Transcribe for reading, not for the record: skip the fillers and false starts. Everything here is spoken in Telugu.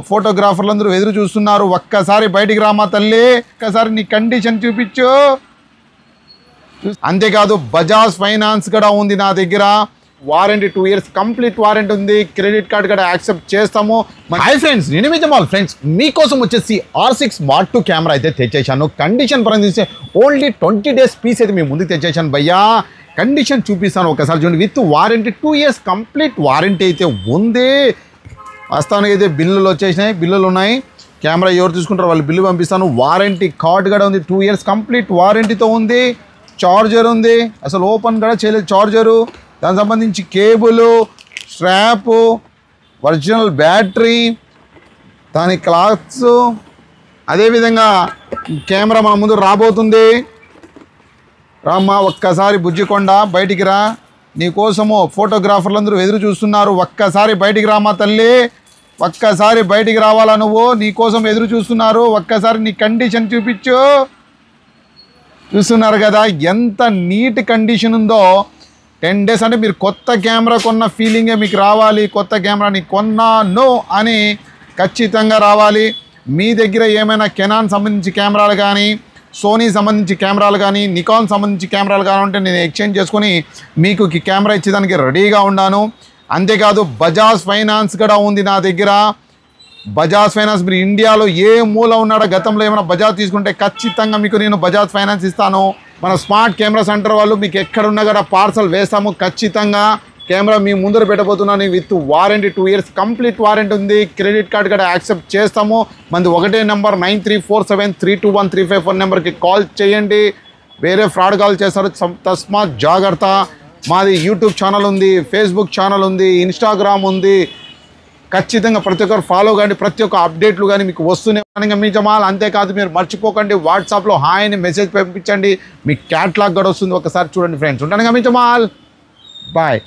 ఫోటోగ్రాఫర్లు అందరూ ఎదురు చూస్తున్నారు. ఒక్కసారి బయటికి రామా తల్లి, ఒక్కసారి నీ కండిషన్ చూపించు. అంతేకాదు బజాజ్ ఫైనాన్స్ కూడా ఉంది నా దగ్గర. వారంటీ 2 years కంప్లీట్ వారంటీ ఉంది. క్రెడిట్ కార్డ్ కూడా యాక్సెప్ట్ చేస్తాము. హాయ్ ఫ్రెండ్స్, నేను మీ జమాల్. ఫ్రెండ్స్, మీకోసం వచ్చేసి R6 Mark II కెమెరా అయితే తెచ్చేసాను. కండిషన్ పరంగా చూస్తే ఓన్లీ 20 days పీస్ అయితే మీ ముందుకు తెచ్చేసాను భయ్యా. కండిషన్ చూపిస్తాను ఒకసారి చూడండి. With warranty 2 years complete warranty అయితే ఉంది. వాస్తవానికి అయితే బిల్లులు వచ్చేసినాయి, బిల్లులు ఉన్నాయి. కెమెరా ఎవరు తీసుకుంటారో వాళ్ళు బిల్లు పంపిస్తాను. వారంటీ కార్డ్ కూడా ఉంది. 2 years కంప్లీట్ వారంటీతో ఉంది. చార్జర్ ఉంది, అసలు ఓపెన్ కూడా చేయలేదు చార్జరు. దానికి సంబంధించి కేబుల్, స్ట్రాపు, ఒరిజినల్ బ్యాటరీ, దాని క్లాత్స్, అదేవిధంగా కెమెరా మన ముందు రాబోతుంది. రామ్మా ఒక్కసారి బుజ్జికొండ బయటికి రా, నీకోసము ఫోటోగ్రాఫర్లు అందరూ ఎదురు చూస్తున్నారు. ఒక్కసారి బయటికి రామా తల్లి, ఒక్కసారి బయటికి రావాలా నువ్వు, నీకోసం ఎదురు చూస్తున్నారు. ఒక్కసారి నీ కండిషన్ చూపించు. చూస్తున్నారు కదా ఎంత నీట్ కండిషన్ ఉందో. 10 days అంటే మీరు కొత్త కెమెరా కొన్న ఫీలింగే మీకు రావాలి. కొత్త కెమెరాని కొన్నాను అని ఖచ్చితంగా రావాలి. మీ దగ్గర ఏమైనా కెనాన్ సంబంధించి కెమెరాలు కానీ, సోనీ సంబంధించి కెమెరాలు కానీ, నికాన్ సంబంధించి కెమెరాలు కానీ ఉంటే నేను ఎక్స్చేంజ్ చేసుకొని మీకు కెమెరా ఇచ్చేదానికి రెడీగా ఉన్నాను. అంతేకాదు బజాజ్ ఫైనాన్స్ కూడా ఉంది నా దగ్గర. బజాజ్ ఫైనాన్స్ మీరు ఇండియాలో ఏ మూల ఉన్నాడో గతంలో ఏమైనా బజాజ్ తీసుకుంటే ఖచ్చితంగా మీకు నేను బజాజ్ ఫైనాన్స్ ఇస్తాను. మన స్మార్ట్ కెమెరా సెంటర్ వాళ్ళు మీకు ఎక్కడున్నా కూడా పార్సల్ వేస్తాము. ఖచ్చితంగా కెమెరా మీ ముందర పెట్టబోతున్నాను. With warranty 2 years complete warranty ఉంది. క్రెడిట్ కార్డ్ కూడా యాక్సెప్ట్ చేస్తాము. మనది ఒకటే నెంబర్ 9347321354 నెంబర్కి కాల్ చేయండి. వేరే ఫ్రాడ్ కాల్ చేస్తారు, తస్మాత్ జాగ్రత్త. మాది యూట్యూబ్ ఛానల్ ఉంది, ఫేస్బుక్ ఛానల్ ఉంది, ఇన్స్టాగ్రామ్ ఉంది. ఖచ్చితంగా ప్రతి ఒక్కరు ఫాలో కానీ, ప్రతి ఒక్క అప్డేట్లు కానీ మీకు వస్తూనే మీ జమాల్. అంతేకాదు మీరు మర్చిపోకండి, వాట్సాప్లో హాయ్ అని మెసేజ్ పంపించండి. మీ క్యాట్లాగ్ కూడా వస్తుంది, ఒకసారి చూడండి ఫ్రెండ్స్. ఉంటాను మీ జమాల్, బాయ్.